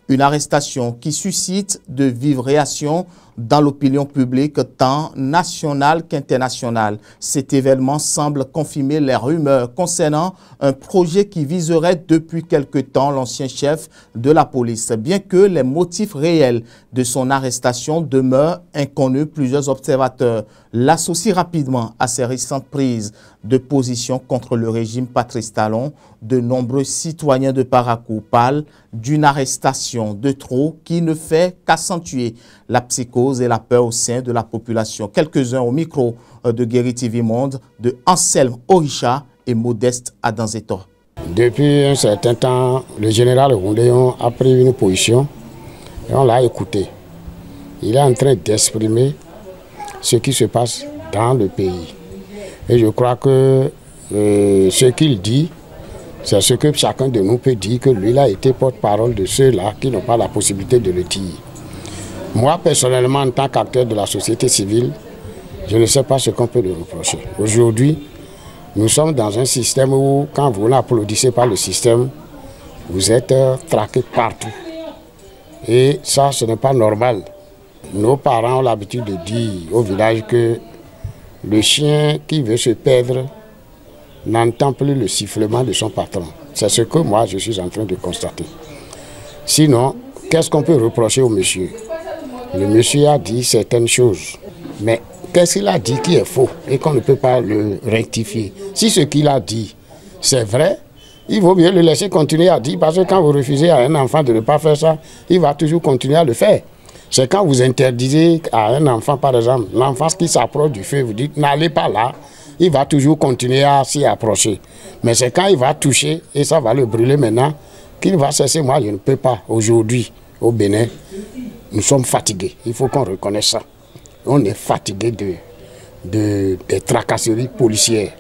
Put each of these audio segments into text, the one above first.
Une arrestation qui suscite de vives réactions dans l'opinion publique tant nationale qu'internationale. Cet événement semble confirmer les rumeurs concernant un projet qui viserait depuis quelque temps l'ancien chef de la police. Bien que les motifs réels de son arrestation demeurent inconnus, plusieurs observateurs l'associent rapidement à ses récentes prises de position contre le régime Patrice Talon. De nombreux citoyens de Parakou parlent d'une arrestation de trop qui ne fait qu'accentuer la psychose et la peur au sein de la population. Quelques-uns au micro de Guéri TV Monde, de Anselme Orisha et Modeste Adanzeto. Depuis un certain temps, le général Rondéon a pris une position et on l'a écouté. Il est en train d'exprimer ce qui se passe dans le pays. Et je crois que ce qu'il dit, c'est ce que chacun de nous peut dire, que lui il a été porte-parole de ceux-là qui n'ont pas la possibilité de le dire. Moi, personnellement, en tant qu'acteur de la société civile, je ne sais pas ce qu'on peut lui reprocher. Aujourd'hui, nous sommes dans un système où, quand vous n'applaudissez pas le système, vous êtes traqué partout. Et ça, ce n'est pas normal. Nos parents ont l'habitude de dire au village que le chien qui veut se perdre n'entend plus le sifflement de son patron. C'est ce que moi, je suis en train de constater. Sinon, qu'est-ce qu'on peut reprocher au monsieur? Le monsieur a dit certaines choses, mais qu'est-ce qu'il a dit qui est faux et qu'on ne peut pas le rectifier? Si ce qu'il a dit, c'est vrai, il vaut mieux le laisser continuer à dire, parce que quand vous refusez à un enfant de ne pas faire ça, il va toujours continuer à le faire. C'est quand vous interdisez à un enfant, par exemple, l'enfant qui s'approche du feu, vous dites n'allez pas là, il va toujours continuer à s'y approcher. Mais c'est quand il va toucher, et ça va le brûler maintenant, qu'il va cesser. Moi, je ne peux pas. Aujourd'hui, au Bénin, nous sommes fatigués. Il faut qu'on reconnaisse ça. On est fatigué des tracasseries policières.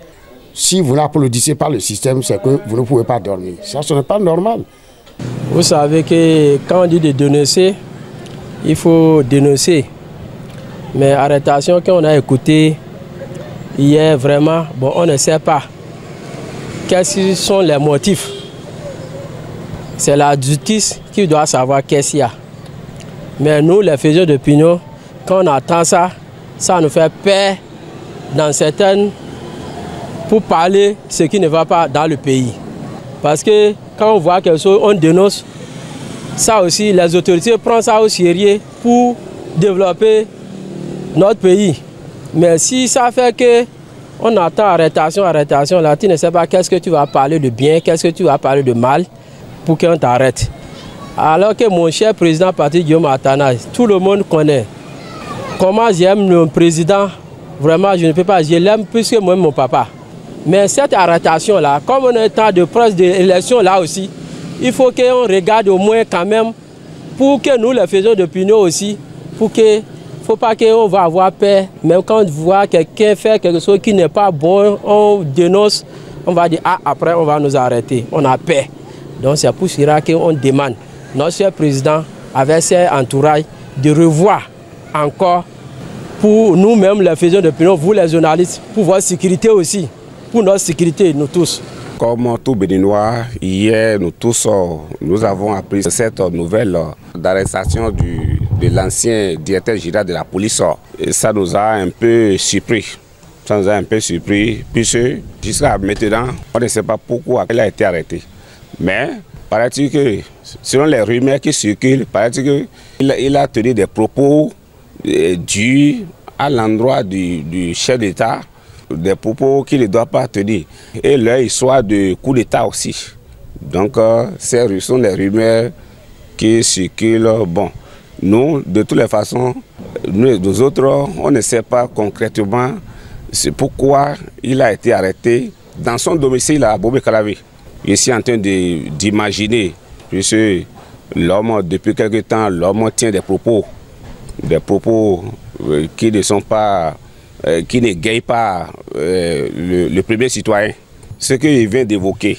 Si vous n'applaudissez pas le système, c'est que vous ne pouvez pas dormir. Ça, ce n'est pas normal. Vous savez que quand on dit de dénoncer, il faut dénoncer. Mais arrestation qu'on a écoutée hier, vraiment, bon, on ne sait pas quels sont les motifs. C'est la justice qui doit savoir qu'est-ce qu'il y a. Mais nous, les faiseurs d'opinion, quand on attend ça, ça nous fait peur dans certaines pour parler ce qui ne va pas dans le pays. Parce que quand on voit quelque chose, on dénonce. Ça aussi, les autorités prennent ça au sérieux pour développer notre pays. Mais si ça fait que on attend arrestation, là, tu ne sais pas qu'est-ce que tu vas parler de bien, qu'est-ce que tu vas parler de mal pour qu'on t'arrête. Alors que mon cher président Patrice Guillaume Athanase, tout le monde connaît. Comment j'aime le président, vraiment je ne peux pas, je l'aime plus que moi mon papa. Mais cette arrestation-là, comme on est en temps de presse d'élection là aussi, il faut qu'on regarde au moins quand même, pour que nous les faisons d'opinion aussi, pour que, il ne faut pas qu'on va avoir peur. Même quand on voit quelqu'un faire quelque chose qui n'est pas bon, on dénonce, on va dire, ah, après on va nous arrêter, on a peur. Donc c'est pour cela qu'on demande, notre cher président, avec ses entourages, de revoir encore, pour nous-mêmes les faiseurs d'opinion, vous les journalistes, pour votre sécurité aussi, pour notre sécurité, nous tous. Comme tout Béninois, hier, nous tous, nous avons appris cette nouvelle d'arrestation de l'ancien directeur général de la police. Et ça nous a un peu surpris. Ça nous a un peu surpris, puisque jusqu'à maintenant, on ne sait pas pourquoi il a été arrêté. Mais, paraît-il que, selon les rumeurs qui circulent, paraît-il qu'il a tenu des propos dus à l'endroit du chef d'État, des propos qu'il ne doit pas tenir. Et leur histoire de coup d'État aussi. Donc, ces sont les rumeurs qui circulent. Bon, nous, de toutes les façons, nous autres, on ne sait pas concrètement pourquoi il a été arrêté dans son domicile à Bobé-Calavi. Je suis en train d'imaginer, puisque l'homme, depuis quelque temps, l'homme tient des propos qui ne sont pas, qui n'égayent pas le premier citoyen. Ce qu'il vient d'évoquer,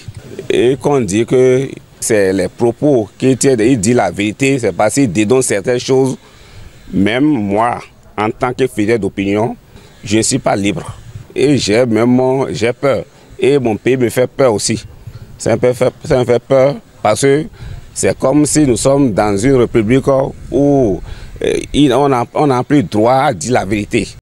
et qu'on dit que c'est les propos qu'il tient, il dit la vérité, c'est parce qu'il dénonce certaines choses. Même moi, en tant que fidèle d'opinion, je ne suis pas libre. Et j'ai peur. Et mon pays me fait peur aussi. Ça me fait peur parce que C'est comme si nous sommes dans une république où on n'a plus droit à dire la vérité.